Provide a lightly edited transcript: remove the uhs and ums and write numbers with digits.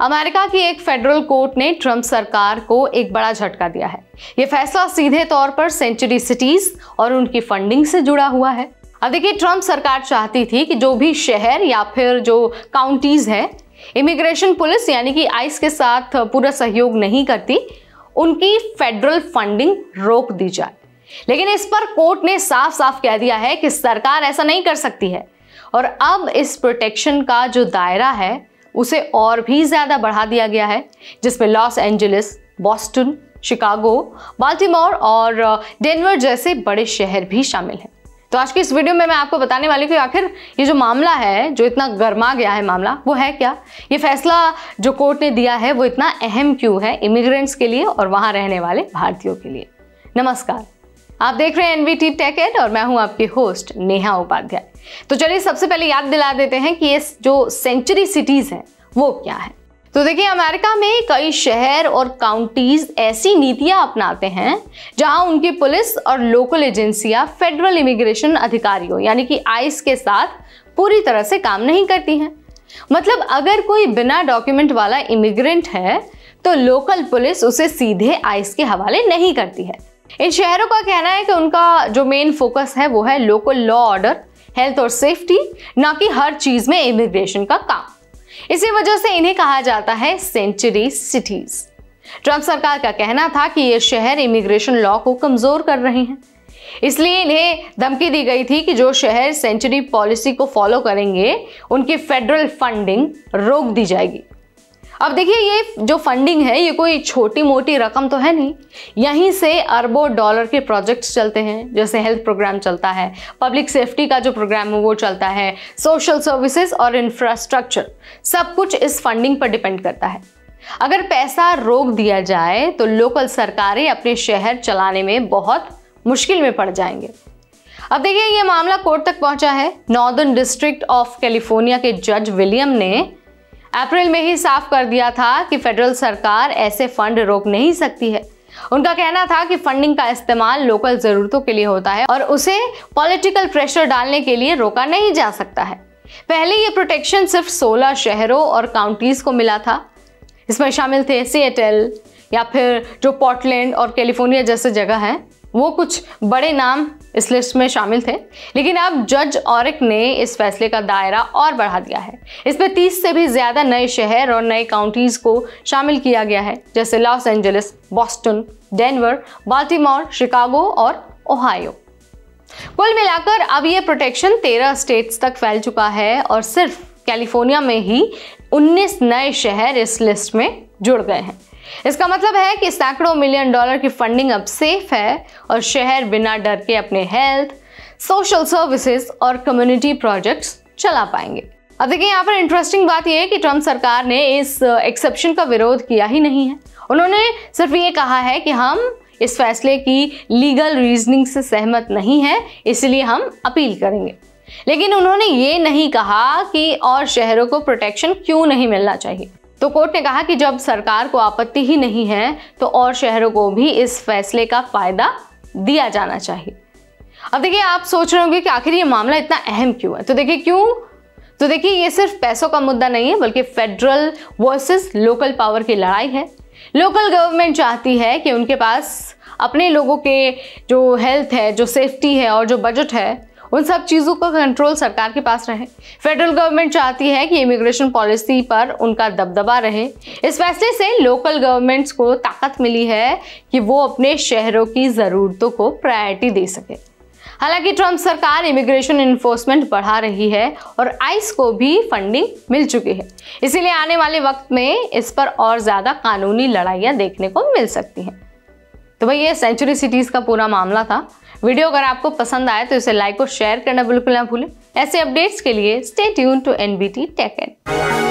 America की एक federal court ने ट्रंप सरकार को एक बड़ा झटका दिया है। यह फैसला सीधे तौर पर सेंचुरी सिटीज और उनकी फंडिंग से जुड़ा हुआ है। अब देखिए, ट्रंप सरकार चाहती थी कि जो भी शहर या फिर जो काउंटीज है, इमिग्रेशन पुलिस यानी कि आइस के साथ पूरा सहयोग नहीं करती, उनकी फेडरल फंडिंग रोक दी जाए। लेकिन इस पर कोर्ट ने साफ साफ कह दिया है कि सरकार ऐसा नहीं कर सकती है और अब इस प्रोटेक्शन का जो दायरा है उसे और भी ज्यादा बढ़ा दिया गया है, जिसमें Los Angeles, Boston, Chicago, Baltimore और डेनवर जैसे बड़े शहर भी शामिल हैं। तो आज की इस वीडियो में मैं आपको बताने वाली हूँ कि आखिर ये जो मामला है, जो इतना गर्मा गया है मामला, वो है क्या? ये फैसला जो कोर्ट ने दिया है वो इतना अहम क्यों है इमिग्रेंट्स के लिए और वहां रहने वाले भारतीयों के लिए? नमस्कार, आप देख रहे हैं एनवीटी टेक एड और मैं हूं आपकी होस्ट नेहा उपाध्याय। तो चलिए सबसे पहले याद दिला देते हैं कि ये जो सेंचुरी सिटीज हैं वो क्या है। तो देखिए, अमेरिका में कई शहर और काउंटीज ऐसी नीतियां अपनाते हैं जहां उनकी पुलिस और लोकल एजेंसियां फेडरल इमिग्रेशन अधिकारियों यानी कि आइस के साथ पूरी तरह से काम नहीं करती हैं। मतलब अगर कोई बिना डॉक्यूमेंट वाला इमिग्रेंट है तो लोकल पुलिस उसे सीधे आइस के हवाले नहीं करती है। इन शहरों का कहना है कि उनका जो मेन फोकस है वो है लोकल लॉ ऑर्डर, हेल्थ और सेफ्टी, ना कि हर चीज में इमिग्रेशन का काम। इसी वजह से इन्हें कहा जाता है सेंचुरी सिटीज। ट्रंप सरकार का कहना था कि ये शहर इमिग्रेशन लॉ को कमजोर कर रहे हैं, इसलिए इन्हें धमकी दी गई थी कि जो शहर सेंचुरी पॉलिसी को फॉलो करेंगे उनकी फेडरल फंडिंग रोक दी जाएगी। अब देखिए, ये जो फंडिंग है ये कोई छोटी मोटी रकम तो है नहीं। यहीं से अरबों डॉलर के प्रोजेक्ट्स चलते हैं, जैसे हेल्थ प्रोग्राम चलता है, पब्लिक सेफ्टी का जो प्रोग्राम है वो चलता है, सोशल सर्विसेज और इंफ्रास्ट्रक्चर, सब कुछ इस फंडिंग पर डिपेंड करता है। अगर पैसा रोक दिया जाए तो लोकल सरकारें अपने शहर चलाने में बहुत मुश्किल में पड़ जाएंगे। अब देखिए, ये मामला कोर्ट तक पहुंचा है। नॉर्दर्न डिस्ट्रिक्ट ऑफ कैलिफोर्निया के जज विलियम ने अप्रैल में ही साफ कर दिया था कि फेडरल सरकार ऐसे फंड रोक नहीं सकती है। उनका कहना था कि फंडिंग का इस्तेमाल लोकल जरूरतों के लिए होता है और उसे पॉलिटिकल प्रेशर डालने के लिए रोका नहीं जा सकता है। पहले ये प्रोटेक्शन सिर्फ 16 शहरों और काउंटीज को मिला था। इसमें शामिल थे सिएटल या फिर जो पोर्टलैंड और कैलिफोर्निया जैसे जगह हैं, वो कुछ बड़े नाम इस लिस्ट में शामिल थे। लेकिन अब जज ऑरिक ने इस फैसले का दायरा और बढ़ा दिया है। इसमें 30 से भी ज्यादा नए शहर और नए काउंटीज को शामिल किया गया है, जैसे Los Angeles, Boston, Denver, Baltimore, Chicago और ओहायो। कुल मिलाकर अब ये प्रोटेक्शन 13 स्टेट्स तक फैल चुका है और सिर्फ कैलिफोर्निया में ही 19 नए शहर इस लिस्ट में जुड़ गए हैं। इसका मतलब है कि सैकड़ों मिलियन डॉलर की फंडिंग अब सेफ है और शहर बिना डर के अपने हेल्थ, सोशल सर्विसेज और कम्युनिटी प्रोजेक्ट्स चला पाएंगे। अब देखिए, यहाँ पर इंटरेस्टिंग बात यह है कि ट्रंप सरकार ने इस एक्सेप्शन का विरोध किया ही नहीं है। उन्होंने सिर्फ ये कहा है कि हम इस फैसले की लीगल रीजनिंग से सहमत नहीं है, इसलिए हम अपील करेंगे। लेकिन उन्होंने ये नहीं कहा कि और शहरों को प्रोटेक्शन क्यों नहीं मिलना चाहिए। तो कोर्ट ने कहा कि जब सरकार को आपत्ति ही नहीं है तो और शहरों को भी इस फैसले का फायदा दिया जाना चाहिए। अब देखिए, आप सोच रहे होंगे कि आखिर ये मामला इतना अहम क्यों है। तो देखिए क्यों, तो देखिए ये सिर्फ पैसों का मुद्दा नहीं है, बल्कि फेडरल वर्सेस लोकल पावर की लड़ाई है। लोकल गवर्नमेंट चाहती है कि उनके पास अपने लोगों के जो हेल्थ है, जो सेफ्टी है और जो बजट है, उन सब चीज़ों का कंट्रोल सरकार के पास रहे। फेडरल गवर्नमेंट चाहती है कि इमिग्रेशन पॉलिसी पर उनका दबदबा रहे। इस फैसले से लोकल गवर्नमेंट्स को ताकत मिली है कि वो अपने शहरों की ज़रूरतों को प्रायोरिटी दे सके। हालांकि ट्रंप सरकार इमिग्रेशन इन्फोर्समेंट बढ़ा रही है और आइस को भी फंडिंग मिल चुकी है, इसीलिए आने वाले वक्त में इस पर और ज़्यादा कानूनी लड़ाइयाँ देखने को मिल सकती हैं। तो भाई, ये सेंचुरी सिटीज़ का पूरा मामला था। वीडियो अगर आपको पसंद आए तो इसे लाइक और शेयर करना बिल्कुल ना भूलें। ऐसे अपडेट्स के लिए stay tune to NVT tech add.